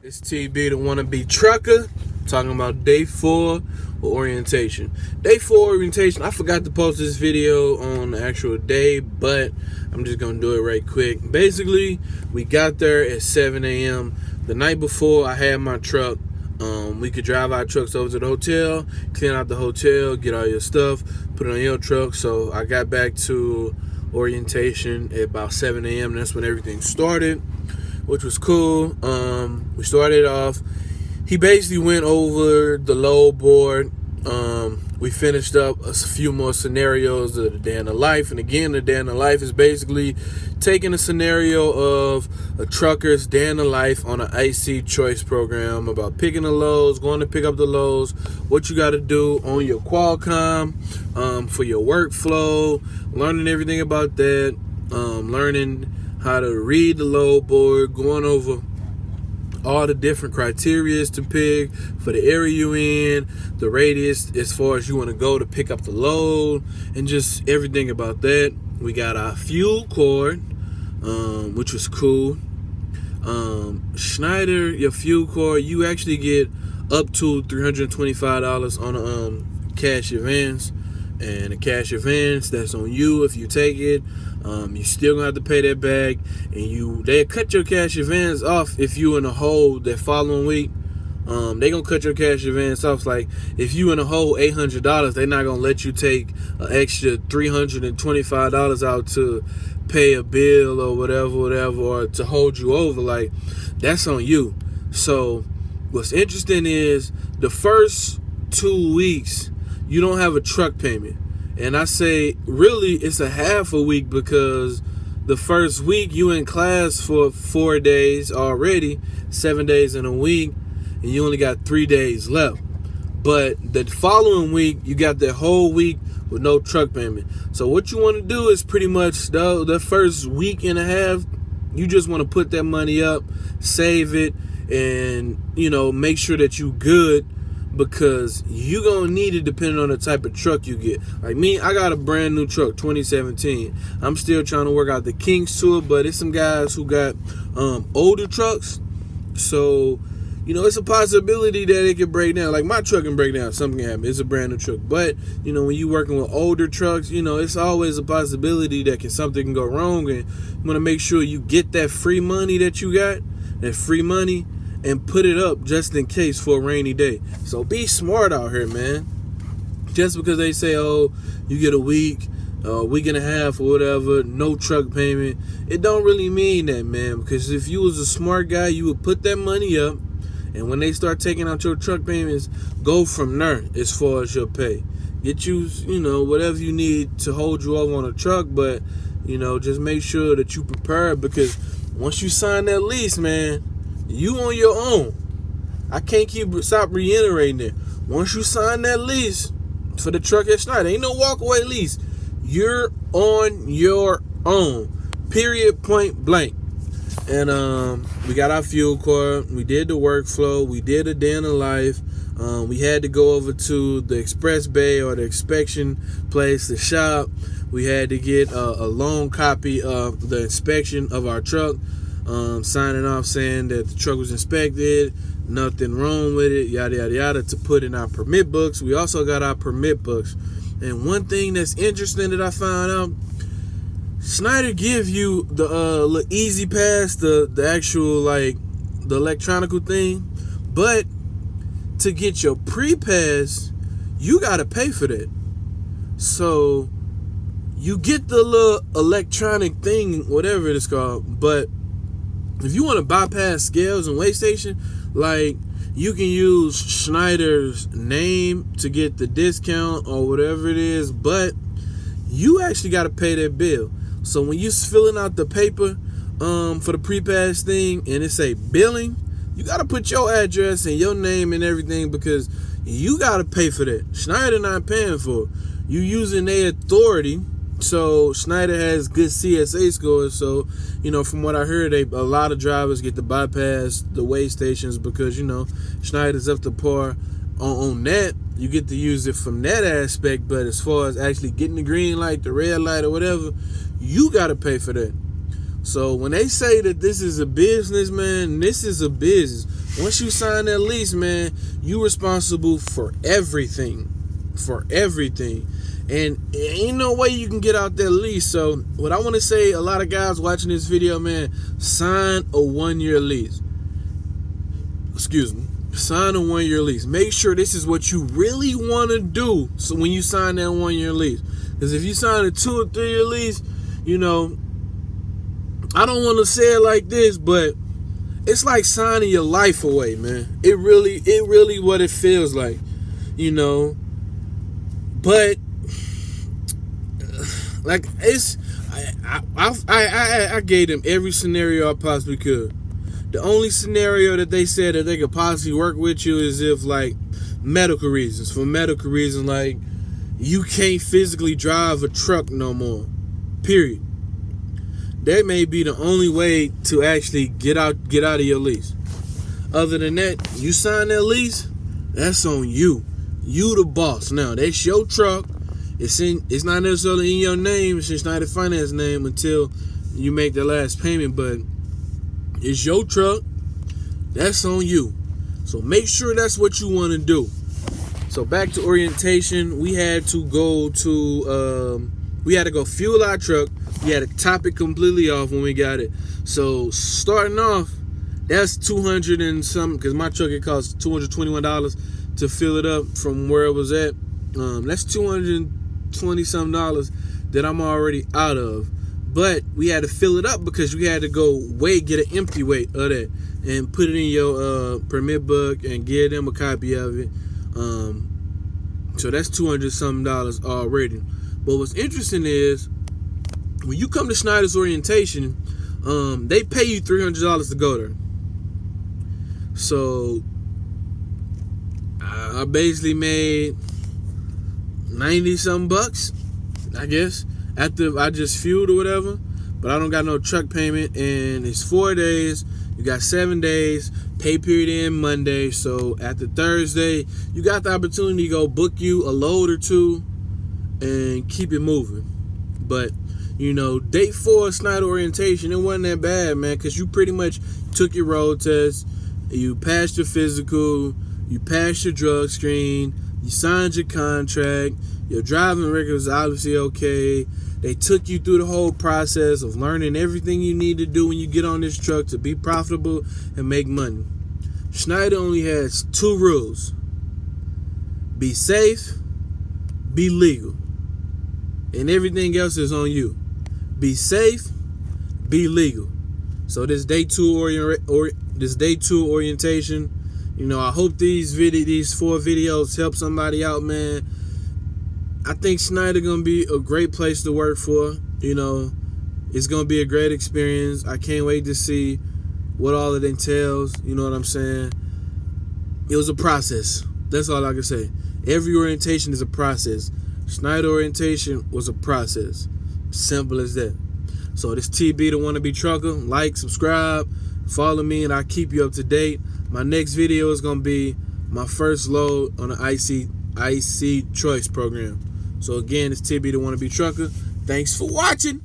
It's TB, the wannabe trucker, talking about day 4 of orientation. Day 4 orientation, I forgot to post this video on the actual day, but I'm just going to do it right quick. Basically, we got there at 7 a.m. The night before, I had my truck. We could drive our trucks over to the hotel, clean out the hotel, get all your stuff, put it on your truck. So I got back to orientation at about 7 a.m. That's when everything started, which was cool. We started off. He basically went over the load board. We finished up a few more scenarios of the day in the life. And again, the day in the life is basically taking a scenario of a trucker's day in the life on an IC choice program about picking the loads, going to pick up the loads, what you got to do on your Qualcomm for your workflow, learning everything about that, learning how to read the load board, going over all the different criteria to pick for the area you in, the radius as far as you want to go to pick up the load, and just everything about that. We got our fuel cord, which was cool. Schneider, your fuel cord, you actually get up to $325 on a cash advance. And the cash advance, that's on you if you take it. You still gonna have to pay that back, and they cut your cash advance off if you in a hole that following week. They gonna cut your cash advance off. Like if you in a hole $800, they not gonna let you take an extra $325 out to pay a bill or whatever, or to hold you over. Like that's on you. So what's interesting is the first 2 weeks you don't have a truck payment. And I say, really, it's a half a week, because the first week you in class for 4 days already, 7 days in a week, and you only got 3 days left. But the following week, you got that whole week with no truck payment. So what you want to do is pretty much the first week and a half, you just want to put that money up, save it, and, make sure that you good, because you gonna need it depending on the type of truck you get. Like me, I got a brand new truck, 2017. I'm still trying to work out the kinks to it, but it's some guys who got older trucks. So, it's a possibility that it could break down. Like my truck can break down, something can happen. It's a brand new truck. But, when you're working with older trucks, it's always a possibility that something can go wrong. And you wanna make sure you get that free money that you got, that free money, and put it up just in case for a rainy day. So be smart out here, man. Just because they say, oh, you get a week and a half or whatever, no truck payment, it don't really mean that, man. Because if you was a smart guy, you would put that money up, and when they start taking out your truck payments, go from there as far as your pay. Get you, whatever you need to hold you over on a truck, but, just make sure that you prepare, because once you sign that lease, man, you on your own. I can't stop reiterating it. Once you sign that lease for the truck at Schneider, ain't no walkaway lease. You're on your own. Period, point blank. And we got our fuel card. We did the workflow. We did a day in the life. We had to go over to the express bay or the inspection place, the shop. We had to get a long copy of the inspection of our truck. Signing off saying that the truck was inspected, nothing wrong with it, yada, yada, yada, to put in our permit books. We also got our permit books. And one thing that's interesting that I found out, Schneider give you the easy pass, the actual, the electronical thing. But to get your pre-pass, you got to pay for that. So you get the little electronic thing, whatever it is called, but if you want to bypass scales and weigh station, you can use Schneider's name to get the discount or whatever it is, but you actually got to pay that bill. So when you're filling out the paper for the pre-pass thing and it say billing, you got to put your address and your name and everything, because you got to pay for that. Schneider not paying for it. You using their authority. So Schneider has good CSA scores. So, from what I heard, a lot of drivers get to bypass the weigh stations because, Schneider's up to par on that. You get to use it from that aspect. But as far as actually getting the green light, the red light, or whatever, you got to pay for that. So when they say that this is a business, man, this is a business. Once you sign that lease, man, you responsible for everything. For everything. And ain't no way you can get out that lease. So what I want to say, a lot of guys watching this video, man, sign a 1-year lease. Excuse me. Sign a 1-year lease. Make sure this is what you really want to do. So when you sign that 1-year lease. Because if you sign a 2 or 3-year lease, you know, I don't want to say it like this, but it's like signing your life away, man. It really what it feels like, you know. But like I gave them every scenario I possibly could. The only scenario that they said that they could possibly work with you is if, like, medical reasons. For medical reasons, like, you can't physically drive a truck no more. Period. That may be the only way to actually get out of your lease. Other than that, you sign that lease, that's on you. You the boss. Now, that's your truck. It's not necessarily in your name. It's in Schneider Finance name until you make the last payment, but it's your truck. That's on you. So make sure that's what you want to do. So back to orientation, we had to go fuel our truck. We had to top it completely off when we got it. So starting off, that's $200 and something, because my truck, it cost $221 to fill it up from where it was at. That's $220 something that I'm already out of. But we had to fill it up because we had to go get an empty weight of that and put it in your permit book and give them a copy of it. So that's $200 something already. But what's interesting is, when you come to Schneider's orientation, they pay you $300 to go there. So I basically made 90 something bucks, I guess, after I just fueled or whatever. But I don't got no truck payment, and it's 4 days. You got 7 days. Pay period in Monday. So after Thursday, you got the opportunity to go book you a load or two and keep it moving. But, you know, day 4 Schneider orientation, it wasn't that bad, man, because you pretty much took your road test, you passed your physical, you passed your drug screen, you signed your contract, your driving record was obviously okay. They took you through the whole process of learning everything you need to do when you get on this truck to be profitable and make money. Schneider only has 2 rules. Be safe, be legal. And everything else is on you. Be safe, be legal. So this day 2 orientation, you know, I hope these 4 videos help somebody out, man. I think Schneider gonna be a great place to work for. You know, it's gonna be a great experience. I can't wait to see what all it entails. You know what I'm saying? It was a process. That's all I can say. Every orientation is a process. Schneider orientation was a process. Simple as that. So this TB, the Wannabe Trucker. Like, subscribe, follow me, and I'll keep you up to date. My next video is gonna be my first load on the IC Choice program. So again, it's TB, the Wannabe Trucker. Thanks for watching.